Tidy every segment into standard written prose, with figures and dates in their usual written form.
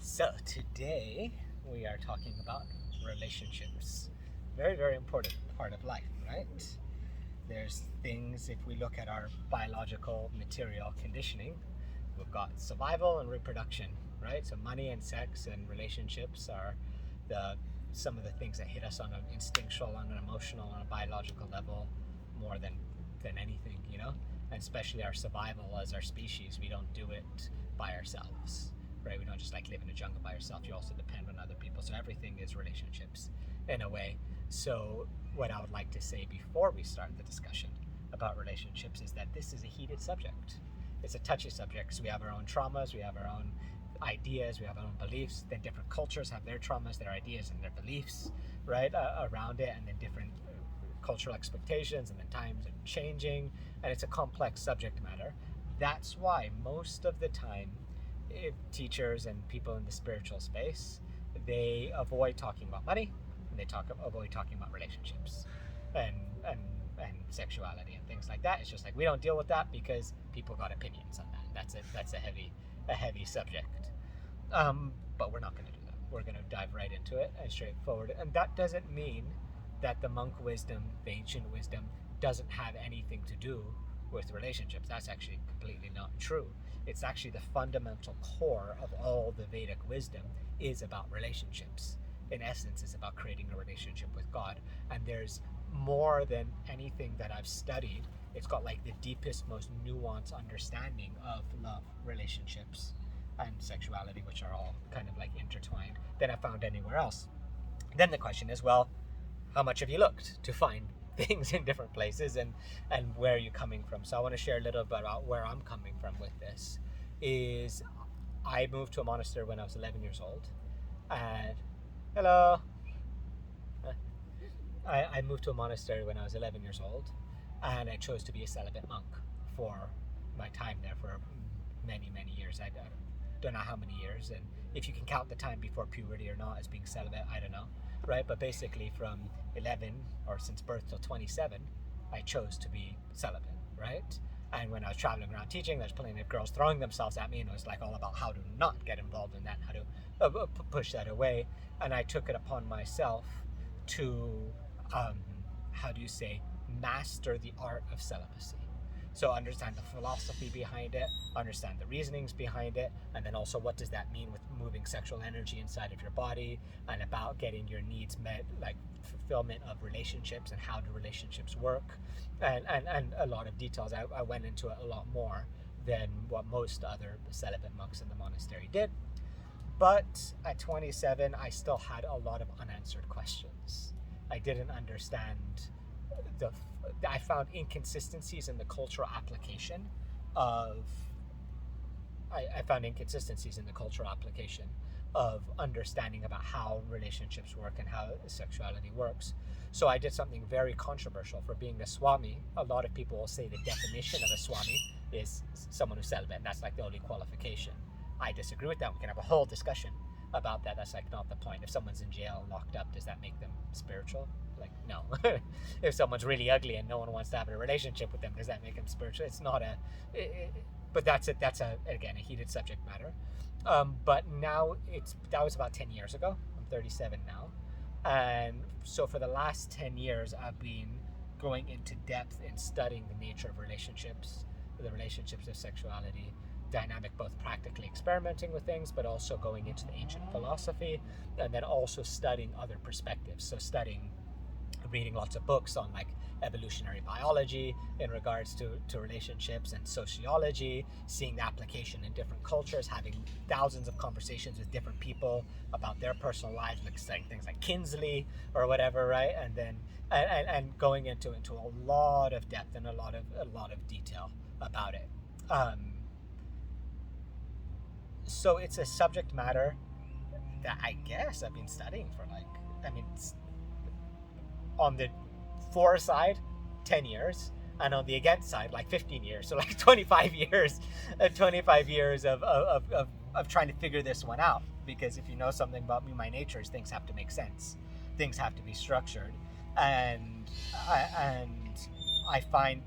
So today we are talking about relationships. Very, very important part of life, right? There's things, if we look at our biological material conditioning, we've got survival and reproduction, right? So money and sex and relationships are the some of the things that hit us on an instinctual, on an emotional, on a biological level more than anything, And especially our survival as our species, we don't do it by ourselves. Right? We don't just like live in a jungle by yourself. You also depend on other people. So everything is relationships in a way. So what I would like to say before we start the discussion about relationships is that this is a heated subject. It's a touchy subject. So we have our own traumas, we have our own ideas, we have our own beliefs. Then different cultures have their traumas, their ideas, and their beliefs, right, around it, and then different cultural expectations, and then times are changing, and it's a complex subject matter. That's why most of the time teachers and people in the spiritual space, they avoid talking about money, and they avoid talking about relationships and and and sexuality and things like that. It's just like we don't deal with that because people got opinions on that. That's a heavy subject. But we're not going to do that. We're going to dive right into it and straightforward. And that doesn't mean that the monk wisdom, the ancient wisdom, doesn't have anything to do with relationships. That's actually completely not true. It's actually the fundamental core of all the Vedic wisdom is about relationships. In essence, it's about creating a relationship with God. And there's more than anything that I've studied. It's got like the deepest, most nuanced understanding of love, relationships, and sexuality, which are all kind of like intertwined, than I found anywhere else. Then the question is, well, how much have you looked to find things in different places, and where are you coming from? So I want to share a little bit about where I'm coming from with this. Is I moved to a monastery when I was 11 years old, and hello. I moved to a monastery when I was 11 years old, and I chose to be a celibate monk for my time there for many, many years. I don't know how many years, and if you can count the time before puberty or not as being celibate, I don't know, right? But basically from 11 or since birth till 27, I chose to be celibate, right? And when I was traveling around teaching, there's plenty of girls throwing themselves at me, and it was like all about how to not get involved in that, how to push that away. And I took it upon myself to, how do you say, master the art of celibacy. So understand the philosophy behind it, understand the reasonings behind it, and then also what does that mean with moving sexual energy inside of your body, and about getting your needs met, like fulfillment of relationships and how do relationships work, and a lot of details. I went into it a lot more than what most other celibate monks in the monastery did. But at 27, I still had a lot of unanswered questions. I didn't understand I found inconsistencies in the cultural application of understanding about how relationships work and how sexuality works. So I did something very controversial. For being a swami, a lot of people will say the definition of a swami is someone who's celibate, and that's like the only qualification. I disagree with that. We can have a whole discussion about that. That's like not the point. If someone's in jail and locked up, does that make them spiritual? Like, no. If someone's really ugly and no one wants to have a relationship with them, does that make them spiritual? It's not but that's again a heated subject matter. But now that was about 10 years ago. I'm 37 now, and so for the last 10 years I've been going into depth in studying the nature of relationships, the relationships of sexuality, dynamic, both practically experimenting with things, but also going into the ancient philosophy, and then also studying other perspectives. So reading lots of books on like evolutionary biology in regards to relationships, and sociology, seeing the application in different cultures, having thousands of conversations with different people about their personal lives, like saying things like Kinsley or whatever, right? And then and going into a lot of depth and a lot of detail about it. So it's a subject matter that I guess I've been studying for on the for side 10 years, and on the against side like 15 years, so like 25 years of trying to figure this one out. Because if you know something about me, my nature is things have to make sense, things have to be structured, and I find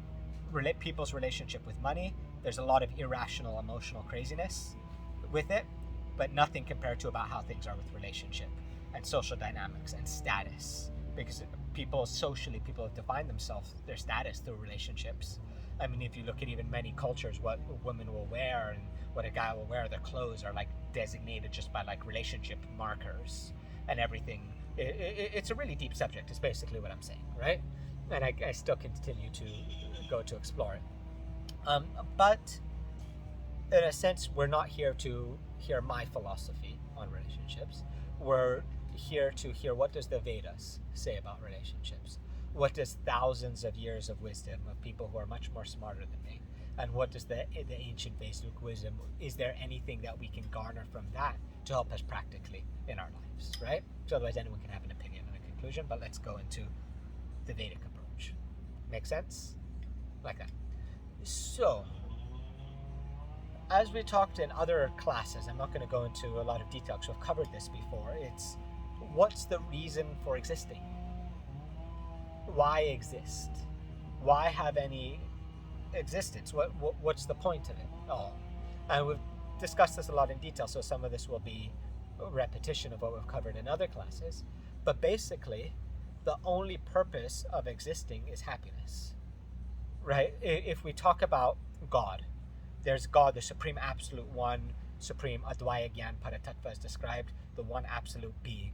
people's relationship with money, there's a lot of irrational emotional craziness with it, but nothing compared to about how things are with relationship and social dynamics and status. Because people have defined themselves, their status through relationships. I mean, if you look at even many cultures, what women will wear and what a guy will wear, their clothes are like designated just by like relationship markers and everything. It's a really deep subject, is basically what I'm saying, right? And I still continue to go to explore it. But in a sense, we're not here to hear my philosophy on relationships. We're here to hear what does the Vedas say about relationships. What does thousands of years of wisdom of people who are much more smarter than me, and what does the ancient Vedic wisdom, is there anything that we can garner from that to help us practically in our lives, right? So otherwise anyone can have an opinion and a conclusion, but let's go into the Vedic approach. Make sense? Like that. So, as we talked in other classes, I'm not going to go into a lot of detail because we've covered this before. It's what's the reason for existing? Why exist? Why have any existence? What's the point of it all? And we've discussed this a lot in detail, so some of this will be a repetition of what we've covered in other classes. But basically, the only purpose of existing is happiness, right? If we talk about God, there's God, the Supreme Absolute One, Supreme Advaya Gyan Paratattva is described, the one absolute being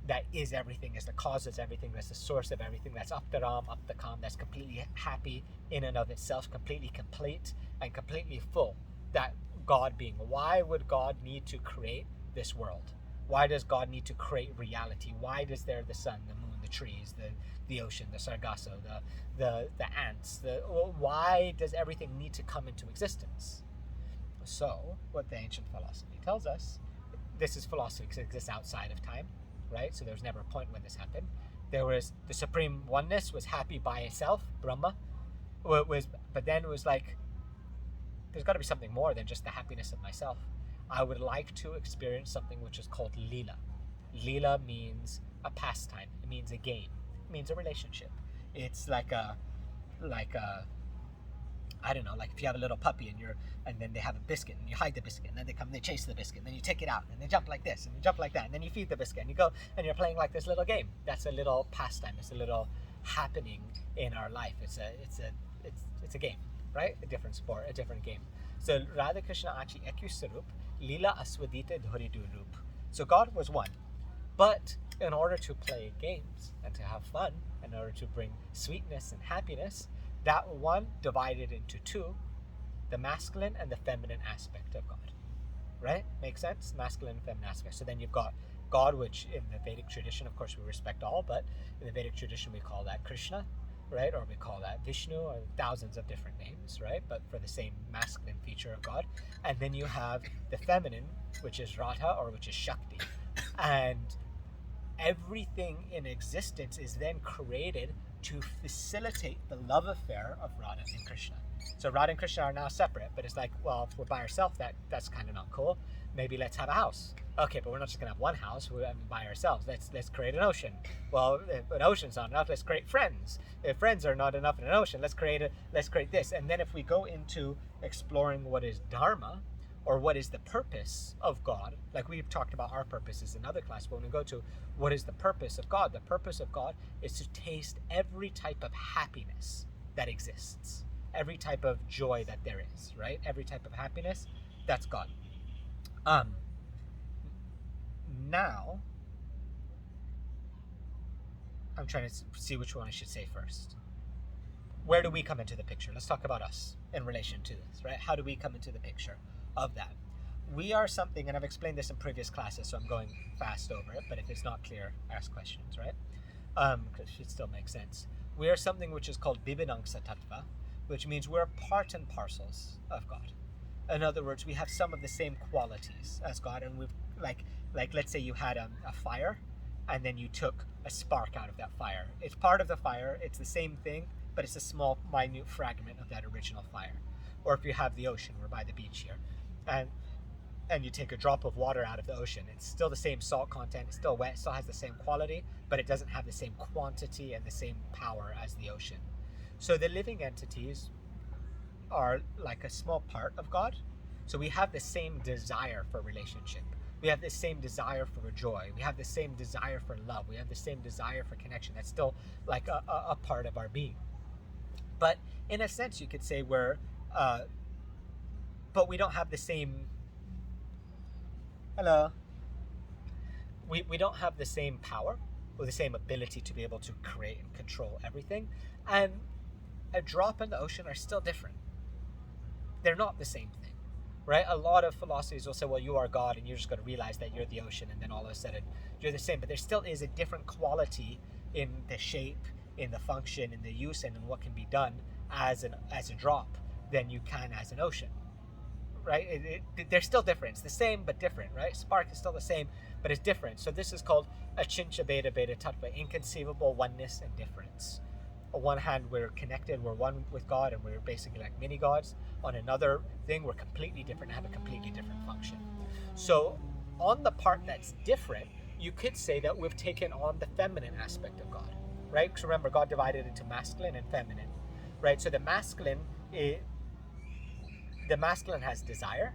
that is everything, is the cause of everything, that's the source of everything, that's up the Ram, up the Kam, that's completely happy in and of itself, completely complete and completely full. That God being. Why would God need to create this world? Why does God need to create reality? Why does there the sun, the moon, the trees, the ocean, the sargasso, the ants? Why does everything need to come into existence? So, what the ancient philosophy tells us, this is philosophy because it exists outside of time, right? So there was never a point when this happened. There was the supreme oneness was happy by itself, Brahma, but then it was like, there's got to be something more than just the happiness of myself. I would like to experience something which is called Leela. Leela means a pastime. It means a game. It means a relationship. It's like a I don't know, like if you have a little puppy and then they have a biscuit and you hide the biscuit and then they come and they chase the biscuit and then you take it out and they jump like this and they jump like that and then you feed the biscuit and you go and you're playing like this little game. That's a little pastime. It's a little happening in our life. It's a game, right? A different sport, a different game. So Radha Krishna Achi Ekyu Sarup, Lila Aswadita Dhoridu Rup. So God was one. But in order to play games and to have fun, in order to bring sweetness and happiness, that one divided into two, the masculine and the feminine aspect of God. Right? Makes sense? Masculine and feminine aspect. So then you've got God, which in the Vedic tradition, of course, we respect all, but in the Vedic tradition, we call that Krishna, right? Or we call that Vishnu, or thousands of different names, right? But for the same masculine feature of God. And then you have the feminine, which is Radha, or which is Shakti. And everything in existence is then created to facilitate the love affair of Radha and Krishna. So Radha and Krishna are now separate, but it's like, well, if we're by ourselves, that's kind of not cool. Maybe let's have a house. Okay, but we're not just gonna have one house. We're by ourselves. Let's create an ocean. Well, if an ocean's not enough, let's create friends. If friends are not enough in an ocean, let's create this. And then if we go into exploring what is Dharma, or what is the purpose of God, like we've talked about our purposes in other classes, but when we go to what is the purpose of God, the purpose of God is to taste every type of happiness that exists, every type of joy that there is, right? Every type of happiness, that's God. Now, I'm trying to see which one I should say first. Where do we come into the picture? Let's talk about us in relation to this, right? How do we come into the picture of that? We are something, and I've explained this in previous classes, so I'm going fast over it, but if it's not clear, ask questions, right? Because it should still make sense. We are something which is called Bibinangsa Tattva, which means we're part and parcels of God. In other words, we have some of the same qualities as God, and we've, like let's say you had a fire, and then you took a spark out of that fire. It's part of the fire, it's the same thing, but it's a small, minute fragment of that original fire. Or if you have the ocean, we're by the beach here, and you take a drop of water out of the ocean, it's still the same salt content, it's still wet, it still has the same quality, but it doesn't have the same quantity and the same power as the ocean. So the living entities are like a small part of God. So we have the same desire for relationship. We have the same desire for joy. We have the same desire for love. We have the same desire for connection. That's still like a part of our being. But in a sense, you could say but we don't have the same, hello, we don't have the same power or the same ability to be able to create and control everything. And a drop in the ocean are still different. They're not the same thing, right? A lot of philosophies will say, well, you are God and you're just going to realize that you're the ocean, and then all of a sudden you're the same. But there still is a different quality in the shape, in the function, in the use, and in what can be done as a drop than you can as an ocean, right? They're still different. It's the same but different, right? Spark is still the same, but it's different. So this is called achincha beta beta tattva, inconceivable oneness and difference. On one hand, we're connected, we're one with God, and we're basically like mini gods. On another thing, we're completely different, have a completely different function. So on the part that's different, you could say that we've taken on the feminine aspect of God, right? Because remember, God divided into masculine and feminine, right? So the masculine has desire,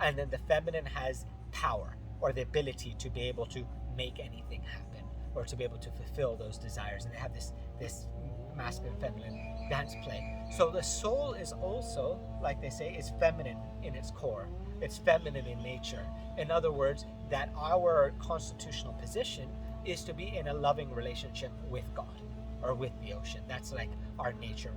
and then the feminine has power, or the ability to be able to make anything happen, or to be able to fulfill those desires. And they have this masculine feminine dance play. So the soul is also, like they say, is feminine in its core. It's feminine in nature. In other words, that our constitutional position is to be in a loving relationship with God or with the ocean. That's like our nature.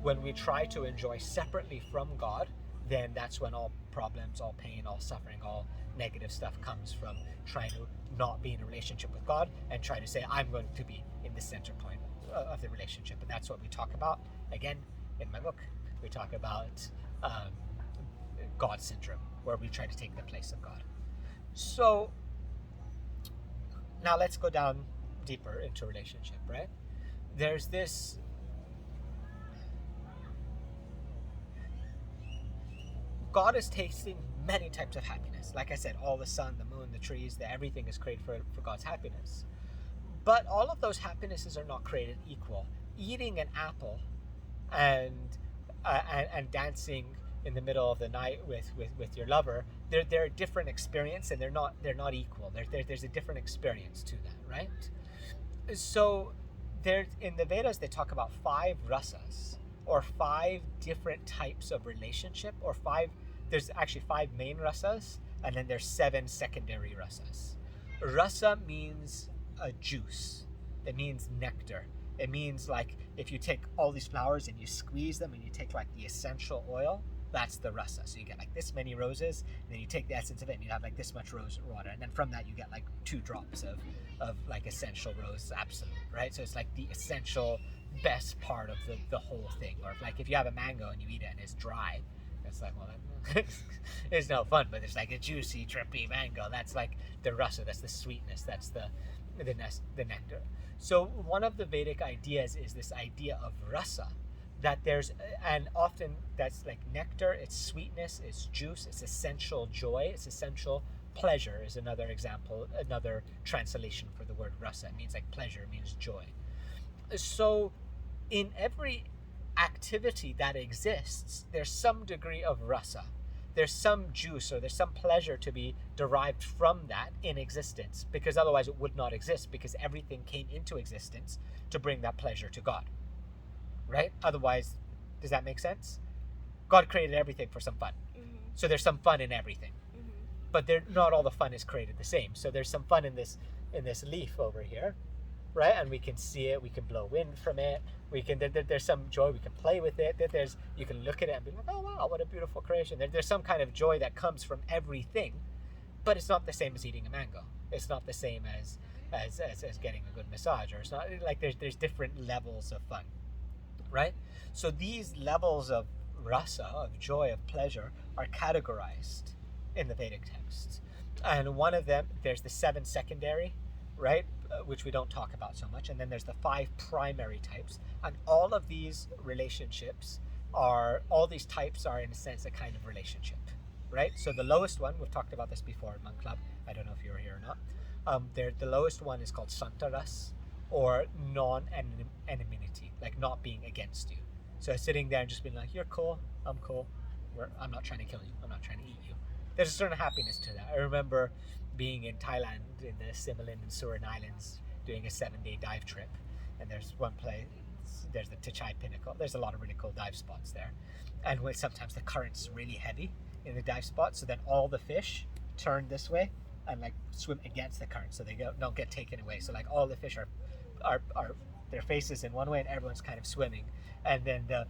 When we try to enjoy separately from God, then that's when all problems, all pain, all suffering, all negative stuff comes from trying to not be in a relationship with God and trying to say, I'm going to be in the center point of the relationship. And that's what we talk about. Again, in my book, we talk about God syndrome, where we try to take the place of God. So now let's go down deeper into relationship, right? There's this God is tasting many types of happiness. Like I said, all the sun, the moon, the trees, everything is created for God's happiness. But all of those happinesses are not created equal. Eating an apple and dancing in the middle of the night with your lover, they're a different experience, and they're not equal. There's a different experience to that, right? So in the Vedas they talk about 5 rasas, or 5 different types of relationship, or there's actually 5 main rasas, and then there's 7 secondary rasas. Rasa means a juice. It means nectar. It means like if you take all these flowers and you squeeze them and you take like the essential oil, that's the rasa. So you get like this many roses, and then you take the essence of it and you have like this much rose water, and then from that you get like 2 drops of like essential rose absolute, right? So it's like the essential best part of the whole thing. Or if you have a mango and you eat it and it's dry, it's like, well, it's no fun. But it's like a juicy, trippy mango. That's like the rasa. That's the sweetness. That's the nectar. So one of the Vedic ideas is this idea of rasa, that and often that's like nectar, it's sweetness, it's juice, it's essential joy, it's essential pleasure is another example, another translation for the word rasa. It means like pleasure, it means joy. So in every activity that exists, there's some degree of rasa. There's some juice, or there's some pleasure to be derived from that in existence, because otherwise it would not exist, because everything came into existence to bring that pleasure to God, right? Otherwise, does that make sense? God created everything for some fun. Mm-hmm. So there's some fun in everything. Mm-hmm. But not all the fun is created the same. So there's some fun in this leaf over here, right? And we can see it, we can blow wind from it, there's some joy, we can play with it, you can look at it and be like, oh wow, what a beautiful creation. There's some kind of joy that comes from everything, but it's not the same as eating a mango. It's not the same as getting a good massage, or it's not like there's different levels of fun, right? So these levels of rasa, of joy, of pleasure, are categorized in the Vedic texts. And one of them, there's the 7 secondary, right, which we don't talk about so much, and then there's the 5 primary types, and all of these types are in a sense a kind of relationship, right? So the lowest one, we've talked about this before in Monk Club, I don't know if you were here or not, the lowest one is called santaras, or non-enmity, like not being against you. So sitting there and just being like, you're cool, I'm cool, I'm not trying to kill you, I'm not trying to eat you. There's a certain happiness to that. I remember being in Thailand in the Similan and Surin Islands doing a 7-day dive trip. And there's one place, there's the Tichai Pinnacle. There's a lot of really cool dive spots there. And when sometimes the current's really heavy in the dive spot, so then all the fish turn this way and like swim against the current, so they don't get taken away. So like all the fish are their faces in one way, and everyone's kind of swimming, and then the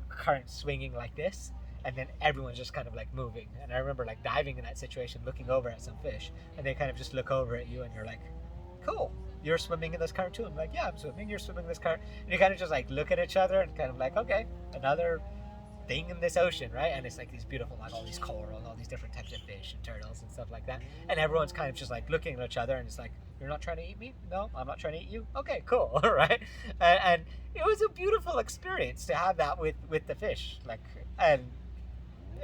current swinging like this, and then everyone's just kind of like moving. And I remember like diving in that situation, looking over at some fish, and they kind of just look over at you, and you're like, cool, you're swimming in this current too. I'm like, yeah, I'm swimming, you're swimming in this current. And you kind of just like look at each other and kind of like, okay, another thing in this ocean, right? And it's like these beautiful, like all these coral, all these different types of fish and turtles and stuff like that. And everyone's kind of just like looking at each other, and it's like, you're not trying to eat me? No, I'm not trying to eat you. Okay, cool, right? And it was a beautiful experience to have that with the fish, like, and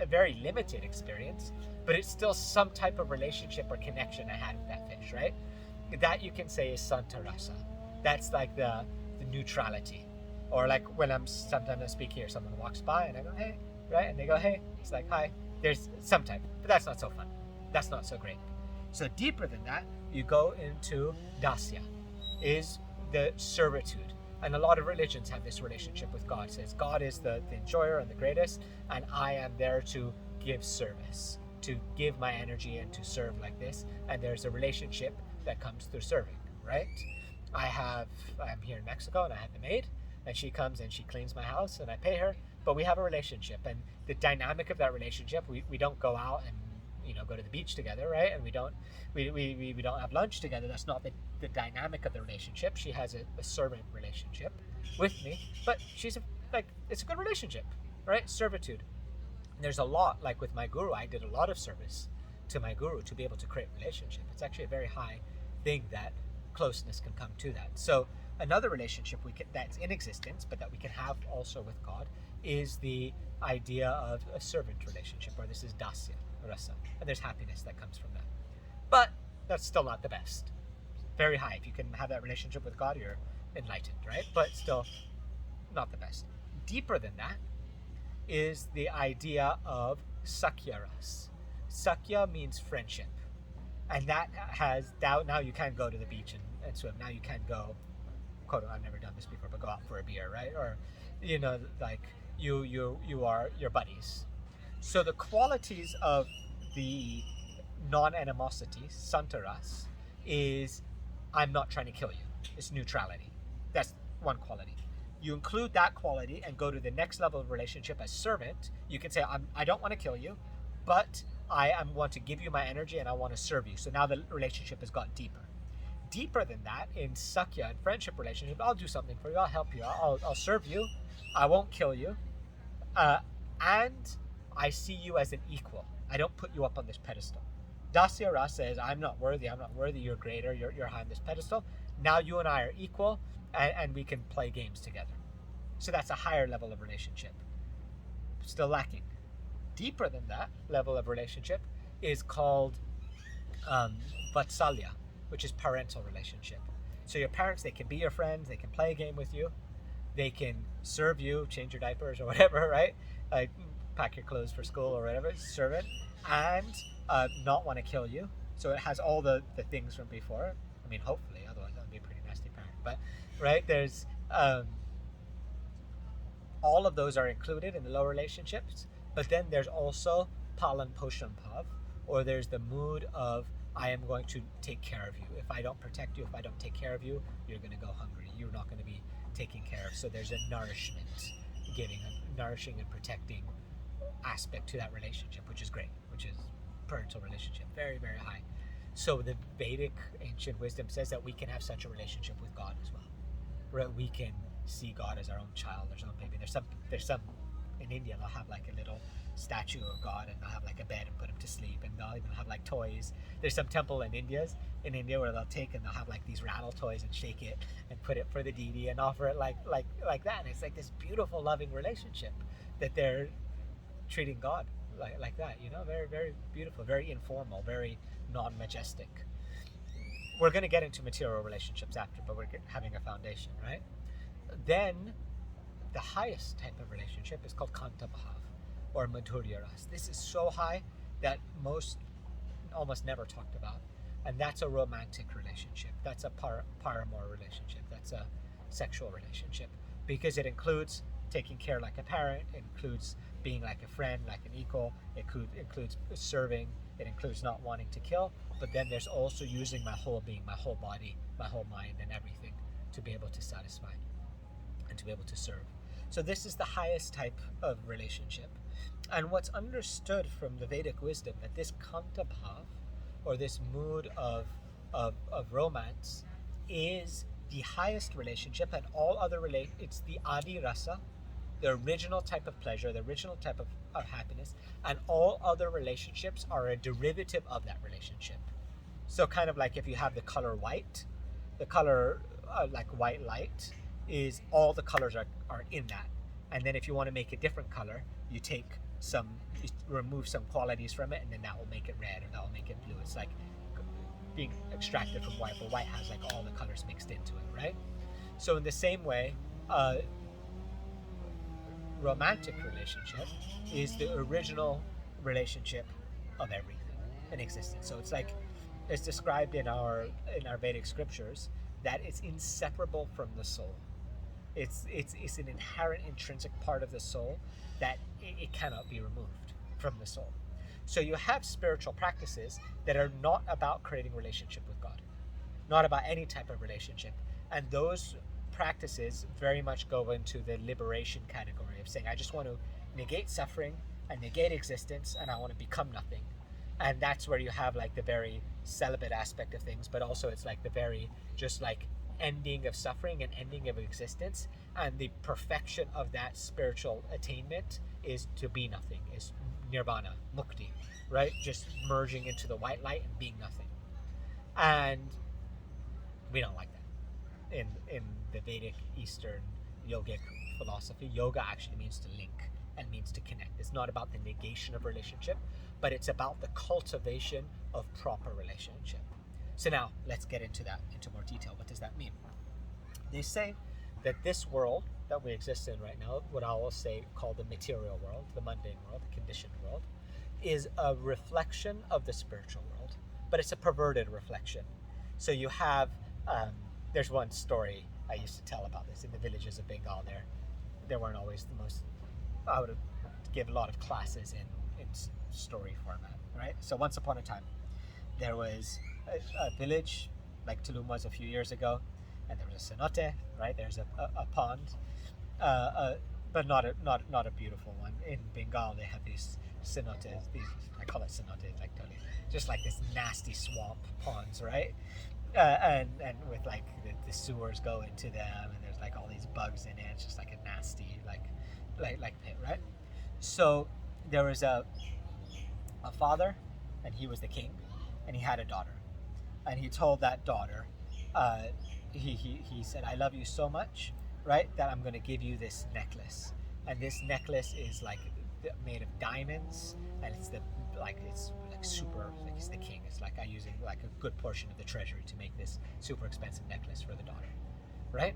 a very limited experience, but it's still some type of relationship or connection I had with that fish, right? That you can say is Santarasa. That's like the neutrality. Or like when sometimes I speak here, someone walks by and I go, hey, right? And they go, hey. It's like, hi. There's some type, but that's not so fun. That's not so great. So deeper than that, you go into dasya, is the servitude. And a lot of religions have this relationship with God. It says God is the enjoyer and the greatest, and I am there to give service, to give my energy and to serve like this. And there's a relationship that comes through serving, right? I'm here in Mexico, and I have a maid, and she comes and she cleans my house, and I pay her, but we have a relationship. And the dynamic of that relationship, we don't go out and go to the beach together, right? And we don't have lunch together. That's not the dynamic of the relationship. She has a servant relationship with me, but it's a good relationship, right? Servitude. And there's a lot, like with my guru, I did a lot of service to my guru to be able to create relationship. It's actually a very high thing that closeness can come to that. So another relationship that's in existence, but that we can have also with God, is the idea of a servant relationship, or this is dasya rasa, and there's happiness that comes from that. But that's still not the best. Very high. If you can have that relationship with God, you're enlightened, right? But still not the best. Deeper than that is the idea of sakya ras. Sakya means friendship, and that has now you can go to the beach and swim. Now you can go, quote, I've never done this before, but go out for a beer, right? Or like you are your buddies. So the qualities of the non-animosity, santaras, is I'm not trying to kill you. It's neutrality. That's one quality. You include that quality and go to the next level of relationship as servant. You can say, I don't want to kill you, but I want to give you my energy and I want to serve you. So now the relationship has got deeper. Deeper than that, in sakya and friendship relationship, I'll do something for you. I'll help you. I'll serve you. I won't kill you. And I see you as an equal. I don't put you up on this pedestal. Dasya Ras says, I'm not worthy, you're greater, you're high on this pedestal. Now you and I are equal, and we can play games together. So that's a higher level of relationship. Still lacking. Deeper than that level of relationship is called Vatsalya, which is parental relationship. So your parents, they can be your friends, they can play a game with you, they can serve you, change your diapers or whatever, right? Pack your clothes for school or whatever, serve it, and not want to kill you. So it has all the things from before. I mean, hopefully, otherwise that would be a pretty nasty parent. But, right, there's all of those are included in the low relationships. But then there's also Palan Poshan Pav, or there's the mood of I am going to take care of you. If I don't protect you, if I don't take care of you, you're going to go hungry. You're not going to be taken care of. So there's a nourishment, giving, a nourishing and protecting aspect to that relationship, which is great, which is parental relationship, very, very high. So the Vedic ancient wisdom says that we can have such a relationship with God as well, where we can see God as our own child, our own baby. There's some in India, they'll have like a little statue of God, and they'll have like a bed and put him to sleep, and they'll even have like toys. There's some temple in India where they'll take and they'll have like these rattle toys and shake it and put it for the deity and offer it like that. And it's like this beautiful, loving relationship that they're treating God like that, very, very beautiful, very informal, very non-majestic. We're going to get into material relationships after, but we're having a foundation, right? Then the highest type of relationship is called Kanta Bhav, or Madhurya Ras. This is so high that most almost never talked about, And that's a romantic relationship. That's a paramour relationship. That's a sexual relationship, because it includes taking care like a parent, it includes being like a friend, like an equal, it includes serving, it includes not wanting to kill, but then there's also using my whole being, my whole body, my whole mind, and everything to be able to satisfy and to be able to serve. So this is the highest type of relationship. And what's understood from the Vedic wisdom, that this kanta bhav, or this mood of romance, is the highest relationship, and all other it's the adi rasa, the original type of pleasure, the original type of happiness, and all other relationships are a derivative of that relationship. So kind of like if you have the color white, the color like white light is all the colors are in that. And then if you want to make a different color, you remove some qualities from it, and then that will make it red, or that will make it blue. It's like being extracted from white, but white has like all the colors mixed into it, right? So in the same way, romantic relationship is the original relationship of everything in existence. So it's like it's described in our Vedic scriptures that it's inseparable from the soul. It's an inherent, intrinsic part of the soul that it cannot be removed from the soul. So you have spiritual practices that are not about creating relationship with God, not about any type of relationship, and those practices very much go into the liberation category of saying, I just want to negate suffering and negate existence, and I want to become nothing. And that's where you have like the very celibate aspect of things, but also it's like the very just like ending of suffering and ending of existence, and the perfection of that spiritual attainment is to be nothing, is nirvana, mukti, right? Just merging into the white light and being nothing. And we don't like that. In the Vedic Eastern yogic philosophy, yoga actually means to link and means to connect. It's not about the negation of relationship, but it's about the cultivation of proper relationship. So now let's get into more detail. What does that mean? They say that this world that we exist in right now, what I will say called the material world, the mundane world, the conditioned world, is a reflection of the spiritual world, but it's a perverted reflection. So you have, there's one story I used to tell about this in the villages of Bengal. There weren't always the most, I would give a lot of classes in story format, right? So once upon a time, there was a village like Tulum was a few years ago, and there was a cenote, right? There's a pond, but not a beautiful one. In Bengal, they have these cenotes. I call it cenote, like totally, just like this nasty swamp ponds, right? And with like the sewers go into them, and there's like all these bugs in it. It's just like a nasty like pit, right? So there was a father, and he was the king, and he had a daughter, and he told that daughter, he said, I love you so much, right, that I'm going to give you this necklace, and this necklace is like made of diamonds, and it's super, like he's the king. It's like I using like a good portion of the treasury to make this super expensive necklace for the daughter, right?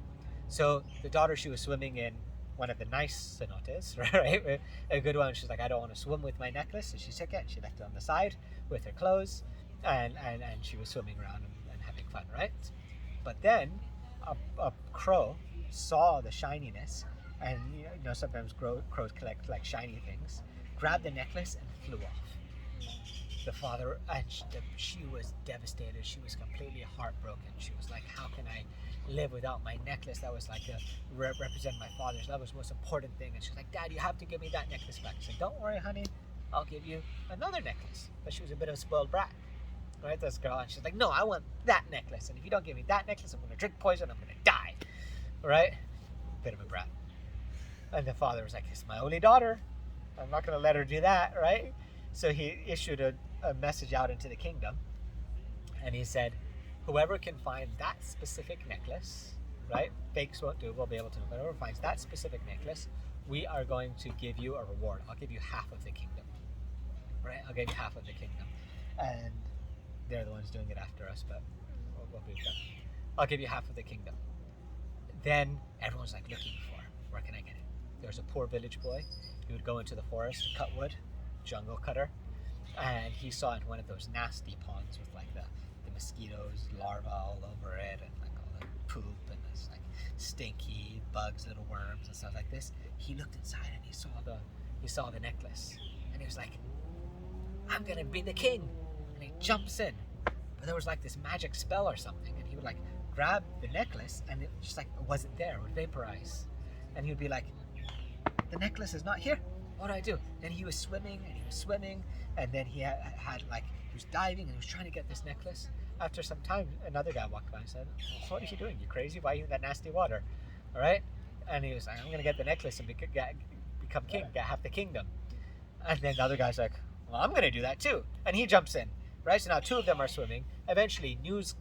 So the daughter, she was swimming in one of the nice cenotes, right? A good one. She's like, I don't want to swim with my necklace. So she took it and she left it on the side with her clothes, and she was swimming around and having fun, right? But then a crow saw the shininess, and you know sometimes crows collect like shiny things, grabbed the necklace and flew off. The father, and she was devastated. She was completely heartbroken. She was like, how can I live without my necklace? That was like represent my father's love, was the most important thing. And she was like, Dad, you have to give me that necklace back. He said, don't worry, honey, I'll give you another necklace. But she was a bit of a spoiled brat, right, this girl, and she's like, no, I want that necklace, and if you don't give me that necklace, I'm going to drink poison, I'm going to die, right? Bit of a brat. And the father was like, it's my only daughter, I'm not going to let her do that, right? So he issued a message out into the kingdom, and he said, whoever can find that specific necklace, right, fakes won't do, we'll be able to, whoever finds that specific necklace, we are going to give you a reward. I'll give you half of the kingdom, right? I'll give you half of the kingdom. And they're the ones doing it after us, but we'll be done. I'll give you half of the kingdom. Then everyone's like looking for, where can I get it? There's a poor village boy. He would go into the forest to cut wood, jungle cutter, and he saw in one of those nasty ponds with like the mosquitoes, larvae all over it, and like all the poop and this like stinky bugs, little worms and stuff like this. He looked inside and he saw the necklace, and he was like, I'm gonna be the king. And he jumps in, but there was like this magic spell or something, and he would like grab the necklace, and it just like it wasn't there, it would vaporize, and he would be like, the necklace is not here. What do I do? Then he was swimming and he was swimming, and then he had like he was diving and he was trying to get this necklace. After some time, another guy walked by and said, what are you doing? You crazy? Why are you in that nasty water? All right. And he was like, I'm gonna get the necklace and become king, get half the kingdom. And then the other guy's like, well, I'm gonna do that too. And he jumps in, right? So now two of them are swimming. Eventually news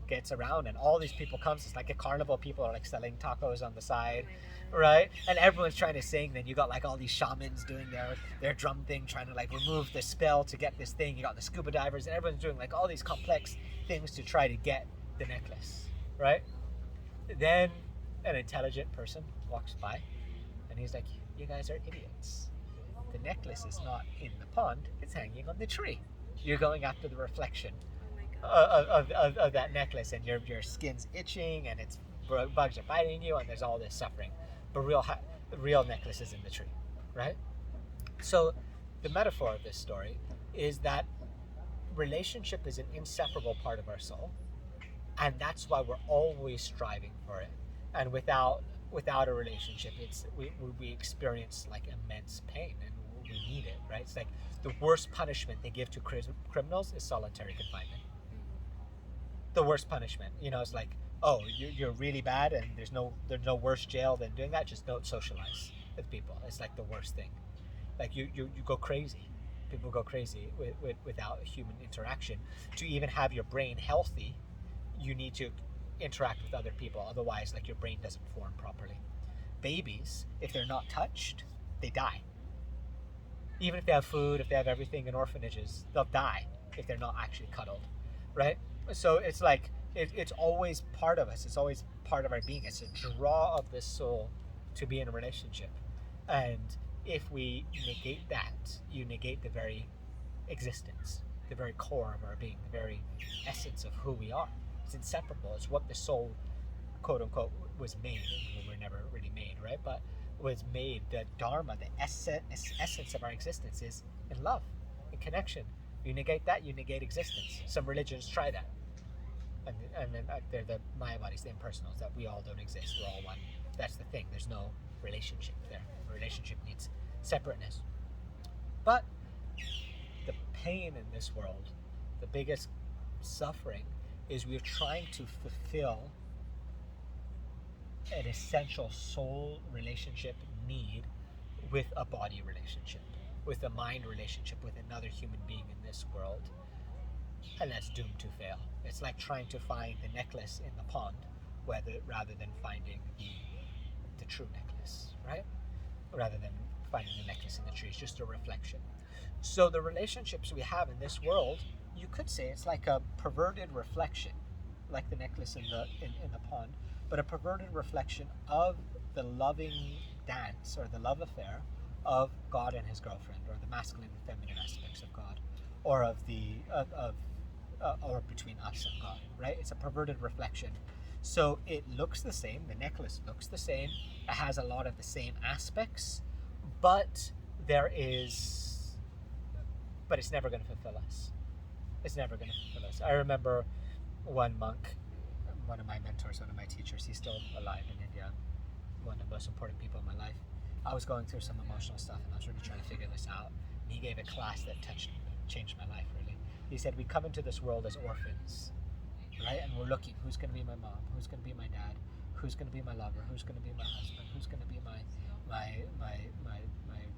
gets around, and all these people comes. It's like a carnival. People are like selling tacos on the side, right? And everyone's trying to sing. Then you got like all these shamans doing their drum thing, trying to like remove the spell to get this thing. You got the scuba divers, and everyone's doing like all these complex things to try to get the necklace, right? Then an intelligent person walks by, and he's like, you guys are idiots. The necklace is not in the pond, it's hanging on the tree. You're going after the reflection of that necklace, and your skin's itching, and it's bugs are biting you, and there's all this suffering. But real necklace is in the tree, right? So the metaphor of this story is that relationship is an inseparable part of our soul, and that's why we're always striving for it. And without a relationship, we experience like immense pain, and we need it, right? It's like the worst punishment they give to criminals is solitary confinement. The worst punishment, it's like, oh, you're really bad, and there's no worse jail than doing that. Just don't socialize with people. It's like the worst thing. Like you go crazy. People go crazy without human interaction. To even have your brain healthy, you need to interact with other people. Otherwise, like your brain doesn't form properly. Babies, if they're not touched, they die. Even if they have food, if they have everything in orphanages, they'll die if they're not actually cuddled, right? So it's like it's always part of us. It's always part of our being. It's a draw of the soul to be in a relationship. And if we negate that, you negate the very existence, the very core of our being, the very essence of who we are. It's inseparable. It's what the soul, quote unquote, was made. We were never really made, right? But was made, the Dharma, the essence of our existence is in love, in connection. You negate that, you negate existence. Some religions try that. And then they're the Mayavadis, the impersonals, that we all don't exist, we're all one. That's the thing, there's no relationship there. A relationship needs separateness. But the pain in this world, the biggest suffering, is we're trying to fulfill an essential soul relationship need with a body relationship, with a mind relationship with another human being in this world, and that's doomed to fail. It's like trying to find the necklace in the pond rather than finding the true necklace, right? Rather than finding the necklace in the tree. It's just a reflection. So the relationships we have in this world, you could say it's like a perverted reflection, like the necklace in the pond, but a perverted reflection of the loving dance or the love affair of God and his girlfriend, or the masculine and feminine aspects of God, or of or between us and God, right? It's a perverted reflection. So it looks the same, the necklace looks the same, it has a lot of the same aspects, but it's never going to fulfill us. It's never going to fulfill us. I remember one monk, one of my mentors, one of my teachers, he's still alive in India, one of the most important people in my life. I was going through some emotional stuff, and I was really trying to figure this out. And he gave a class that changed my life, really. He said, we come into this world as orphans, right? And we're looking, who's going to be my mom? Who's going to be my dad? Who's going to be my lover? Who's going to be my husband? Who's going to be my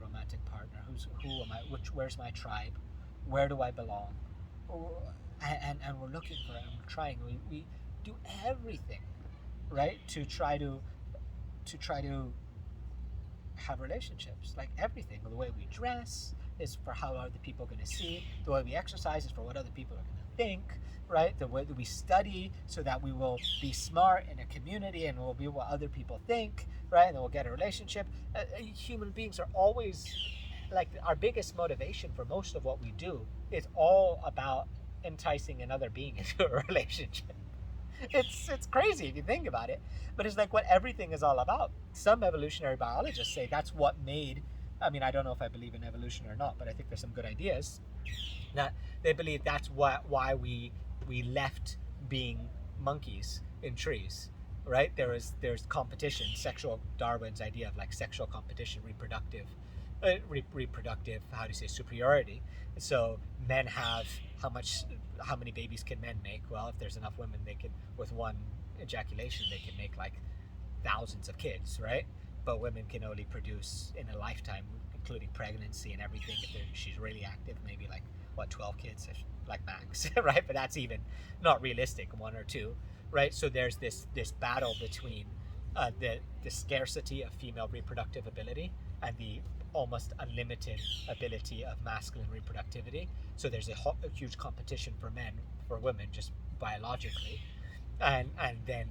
romantic partner? Who am I? Where's my tribe? Where do I belong? And we're looking for it, and we're trying. We do everything, right, to try to have relationships. Like everything, the way we dress is for how other people are going to see. The way we exercise is for what other people are going to think, right? The way that we study so that we will be smart in a community and we'll be what other people think, right? And then we'll get a relationship. Human beings are always, like, our biggest motivation for most of what we do is all about enticing another being into a relationship. It's crazy if you think about it, but it's like what everything is all about. Some evolutionary biologists say that's what made. I mean, I don't know if I believe in evolution or not, but I think there's some good ideas that they believe that's why we left being monkeys in trees, right? There's competition, sexual Darwin's idea of like sexual competition, reproductive, how do you say, superiority. So men have how many babies can men make? Well, if there's enough women, they can, with one ejaculation, they can make like thousands of kids, right? But women can only produce in a lifetime, including pregnancy and everything, if she's really active, maybe like 12 kids, like max, right? But that's even not realistic, one or two, right? So there's this battle between the scarcity of female reproductive ability and the almost unlimited ability of masculine reproductivity. So there's a huge competition for men, for women, just biologically, and then